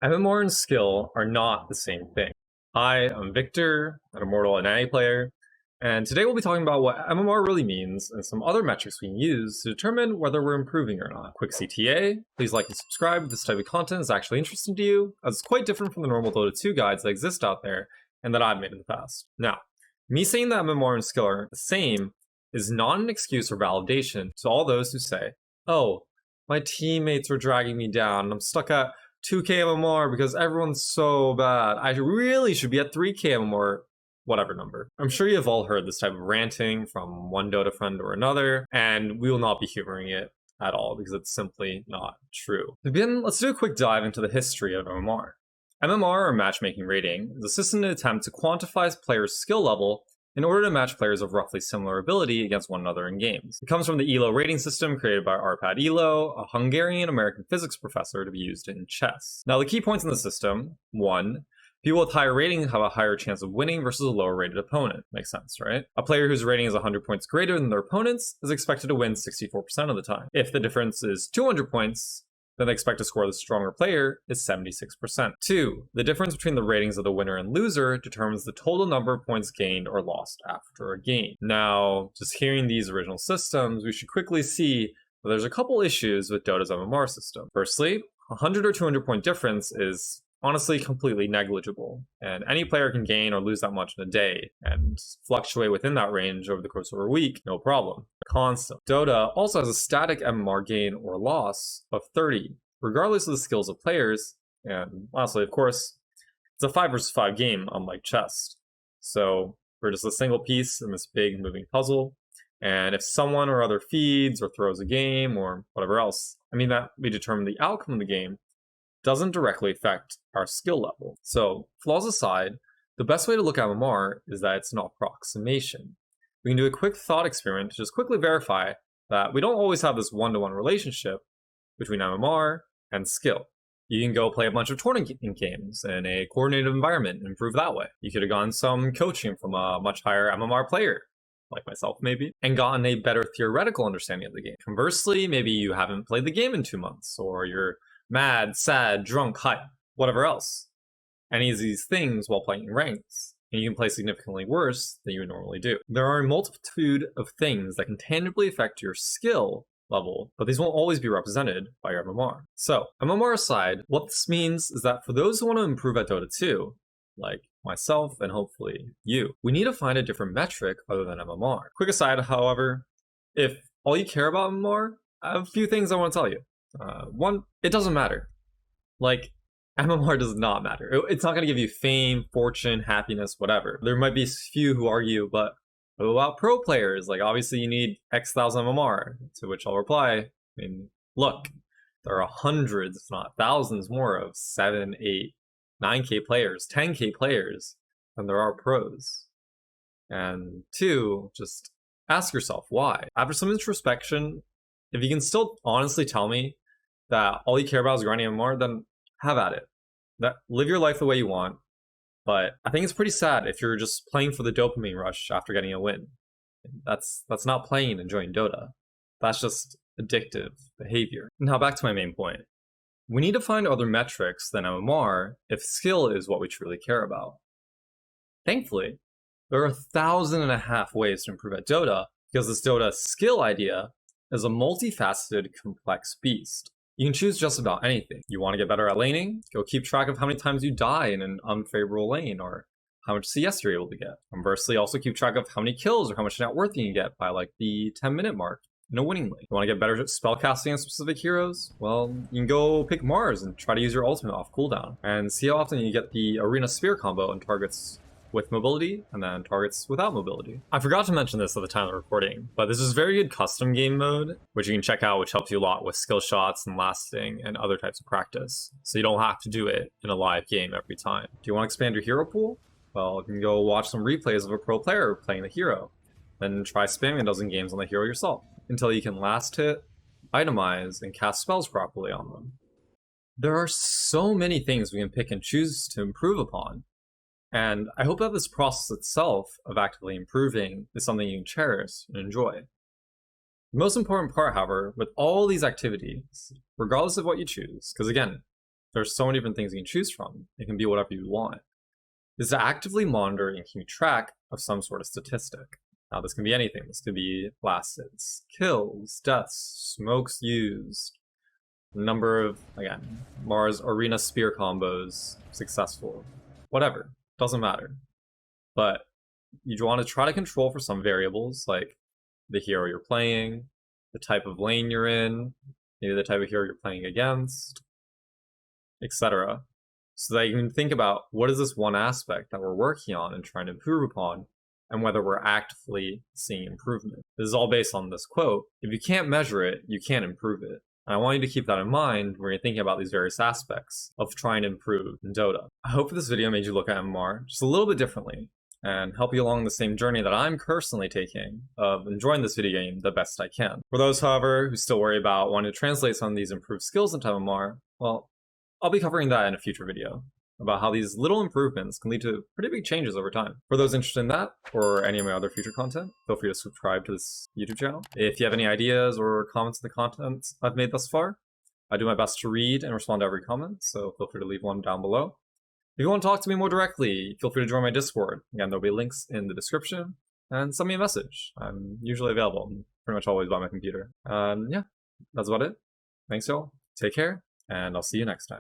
MMR and skill are not the same thing. Hi, I'm Victor, an Immortal and Natty player, and today we'll be talking about what MMR really means and some other metrics we can use to determine whether we're improving or not. Quick CTA, please like and subscribe if this type of content is actually interesting to you, as it's quite different from the normal Dota 2 guides that exist out there and that I've made in the past. Now, me saying that MMR and skill are the same is not an excuse or validation to all those who say, oh, my teammates are dragging me down and I'm stuck at 2k MMR because everyone's so bad. I really should be at 3k MMR, whatever number. I'm sure you've all heard this type of ranting from one Dota friend or another, and we will not be humoring it at all because it's simply not true. To begin, let's do a quick dive into the history of MMR. MMR, or matchmaking rating, is a system to attempt to quantify players' skill level in order to match players of roughly similar ability against one another in games. It comes from the ELO rating system created by Arpad Elo, a Hungarian-American physics professor to be used in chess. Now, the key points in the system: 1. People with higher rating have a higher chance of winning versus a lower rated opponent. Makes sense, right? A player whose rating is 100 points greater than their opponent's is expected to win 64% of the time. If the difference is 200 points, then they expect to score the stronger player is 76%. 2. The difference between the ratings of the winner and loser determines the total number of points gained or lost after a game. Now, just hearing these original systems, we should quickly see that there's a couple issues with Dota's MMR system. Firstly, 100 or 200 point difference is honestly completely negligible, and any player can gain or lose that much in a day and fluctuate within that range over the course of a week, no problem. Constant. Dota also has a static MMR gain or loss of 30, regardless of the skills of players, and lastly, of course, it's a 5 versus 5 game, unlike chess. So we're just a single piece in this big moving puzzle, and if someone or other feeds or throws a game or whatever else, that we determine the outcome of the game, doesn't directly affect our skill level. So, flaws aside, the best way to look at MMR is that it's an approximation. We can do a quick thought experiment to just quickly verify that we don't always have this one-to-one relationship between MMR and skill. You can go play a bunch of tournament games in a coordinated environment and improve that way. You could have gotten some coaching from a much higher MMR player, like myself maybe, and gotten a better theoretical understanding of the game. Conversely, maybe you haven't played the game in 2 months, or you're mad, sad, drunk, high, whatever else. Any of these things while playing ranks, and you can play significantly worse than you would normally do. There are a multitude of things that can tangibly affect your skill level, but these won't always be represented by your MMR. So, MMR aside, what this means is that for those who want to improve at Dota 2, like myself and hopefully you, we need to find a different metric other than MMR. Quick aside, however, if all you care about MMR, I have a few things I want to tell you. One, it doesn't matter. Like, MMR does not matter. It's not going to give you fame, fortune, happiness, whatever. There might be a few who argue, but what about pro players? Like, obviously you need X thousand MMR, to which I'll reply, look, there are hundreds, if not thousands more of 7, 8, 9k players, 10k players than there are pros. And 2, just ask yourself why. After some introspection, if you can still honestly tell me that all you care about is grinding MMR, then have at it. Live your life the way you want. But I think it's pretty sad if you're just playing for the dopamine rush after getting a win. That's not playing and enjoying Dota. That's just addictive behavior. Now back to my main point. We need to find other metrics than MMR if skill is what we truly care about. Thankfully, there are 1,500 ways to improve at Dota because this Dota skill idea is a multifaceted, complex beast. You can choose just about anything. You want to get better at laning? Go keep track of how many times you die in an unfavorable lane, or how much CS you're able to get. Conversely, also keep track of how many kills or how much net worth you can get by like the 10-minute mark in a winning lane. You want to get better at spellcasting on specific heroes? Well, you can go pick Mars and try to use your ultimate off cooldown, and see how often you get the Arena Sphere combo and targets with mobility, and then targets without mobility. I forgot to mention this at the time of recording, but this is very good custom game mode, which you can check out, which helps you a lot with skill shots and lasting and other types of practice. So you don't have to do it in a live game every time. Do you want to expand your hero pool? Well, you can go watch some replays of a pro player playing the hero, then try spamming a dozen games on the hero yourself, until you can last hit, itemize, and cast spells properly on them. There are so many things we can pick and choose to improve upon, and I hope that this process itself of actively improving is something you can cherish and enjoy. The most important part, however, with all these activities, regardless of what you choose, because again, There's so many different things you can choose from. It can be whatever you want. Is to actively monitor and keep track of some sort of statistic. Now, this can be anything. This could be last hits, kills, deaths, smokes used, number of, again, Mars arena spear combos successful, whatever, doesn't matter. But you want to try to control for some variables like the hero you're playing, the type of lane you're in, maybe the type of hero you're playing against, etc. So that you can think about what is this one aspect that we're working on and trying to improve upon, and whether we're actively seeing improvement. This is all based on this quote: if you can't measure it, you can't improve it. And I want you to keep that in mind when you're thinking about these various aspects of trying to improve in Dota. I hope this video made you look at MMR just a little bit differently and help you along the same journey that I'm personally taking of enjoying this video game the best I can. For those, however, who still worry about wanting to translate some of these improved skills into MMR, well, I'll be covering that in a future video, about how these little improvements can lead to pretty big changes over time. For those interested in that, or any of my other future content, feel free to subscribe to this YouTube channel. If you have any ideas or comments on the content I've made thus far, I do my best to read and respond to every comment, so feel free to leave one down below. If you want to talk to me more directly, feel free to join my Discord. Again, there'll be links in the description, and send me a message. I'm usually available. I'm pretty much always by my computer. Yeah, that's about it. Thanks, y'all. Take care, and I'll see you next time.